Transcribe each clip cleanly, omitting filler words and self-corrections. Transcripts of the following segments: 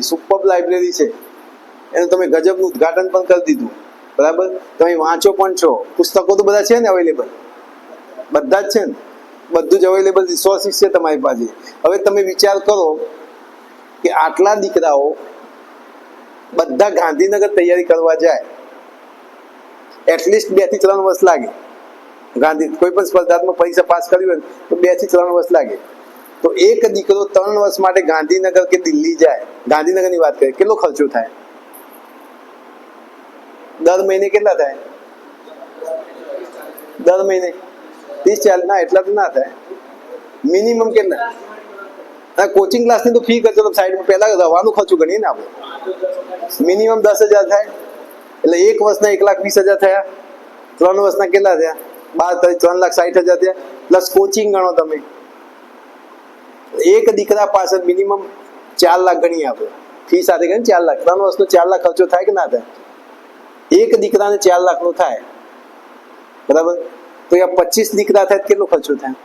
Super library છે, એનું તમે ગજબનું ઉદ્ઘાટન પણ કરી દીધું, બરાબર. તમે વાંચો પણ છો, પુસ્તકો તો બધા છે ને અવેલેબલ, બધા જ છે ને, બધું જ અવેલેબલ રિસોર્સિસ છે તમારી પાસે. હવે તમે વિચાર કરો કે આટલા દીકરાઓ બધા ગાંધીનગર તૈયારી કરવા જાય, એટલીસ્ટ 2 થી 3 વર્ષ લાગે. કોઈ પણ સ્પર્ધાત્મક પરીક્ષા પાસ કરવી હોય તો 2 થી 3 વર્ષ લાગે. તો એક દીકરો 3 વર્ષ માટે ગાંધીનગર કે દિલ્હી જાય, ગાંધીનગરની વાત કરીએ, કેટલો ખર્ચો થાય? દર મહિને કેટલા થાય? દર મહિને 30-40, ના એટલા તો ના થાય. મિનિમમ કેટલા? કોચિંગ ક્લાસની તો ફી કરજો સાઈડમાં, પહેલા રવાનું ખર્ચો ગણીએ ને આપણે, મિનિમમ 10,000 થાય. એટલે એક વર્ષના 1,20,000 થયા, 3 વર્ષના કેટલા થયા? 3,60,000 થયા, પ્લસ કોચિંગ ગણો તમે. એક દીકરા પાછળ મિનિમમ 4 લાખ ગણીએ આપણે, ફી સાથે ગણીએ 4 લાખ. 3 વર્ષનો 4 લાખ ખર્ચો થાય કે ના થાય? એક દીકરાને 4 લાખનો થાય, બરાબર. તો આ 25 દીકરા થાય કેટલો ખર્ચો થાય?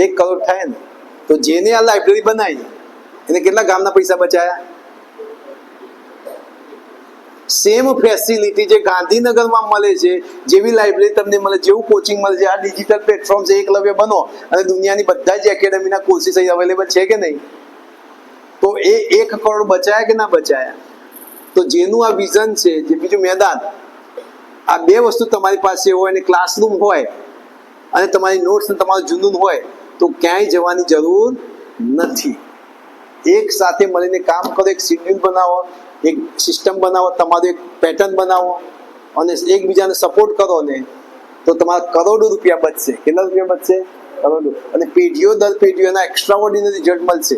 1 કરોડ થાય ને. તો જેને આ લાઇબ્રેરી બનાવી એને કેટલા ગામના પૈસા બચાયા? સેમ ફેસિલિટી જે ગાંધીનગરમાં મળે છે, જેવી લાઇબ્રેરી તમને મળે, જેવું કોચિંગ મળે છે, આ ડિજિટલ પ્લેટફોર્મ છે એકલવ્ય બનો, અને દુનિયાની બધા જ એકેડમીના કોર્સીસ અહીં અવેલેબલ છે કે નહીં? તો એ 1 કરોડ બચાયા કે ના બચાયા? તો જેનું આ વિઝન છે, જે બીજું મેદાન, આ 2 વસ્તુ તમારી પાસે હોય અને ક્લાસરૂમ હોય અને તમારી નોટ્સ ને તમારું જુનૂન હોય તો ક્યાંય જવાની જરૂર નથી. એક સાથે મળીને કામ કરો, એક શિડ્યુલ બનાવો, એક સિસ્ટમ બનાવો, તમારું એક પેટર્ન બનાવો અને એકબીજાને સપોર્ટ કરો ને તો તમારા કરોડો રૂપિયા બચશે. કેટલા રૂપિયા બચશે? કરોડો. અને પેઢીઓ દર પેઢીઓ એના એક્સ્ટ્રાઓર્ડિનરી રિઝલ્ટ મળશે.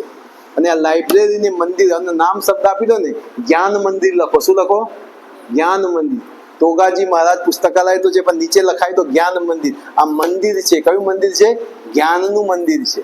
અને આ લાઇબ્રેરીને મંદિર, અને નામ શબ્દ આપી દો ને, જ્ઞાન મંદિર લખો. શું લખો? જ્ઞાન મંદિર. તોગાજી મહારાજ પુસ્તકાલય તો છે, પણ નીચે લખાય તો જ્ઞાન મંદિર. આ મંદિર છે, કયું મંદિર છે? જ્ઞાનનું મંદિર છે.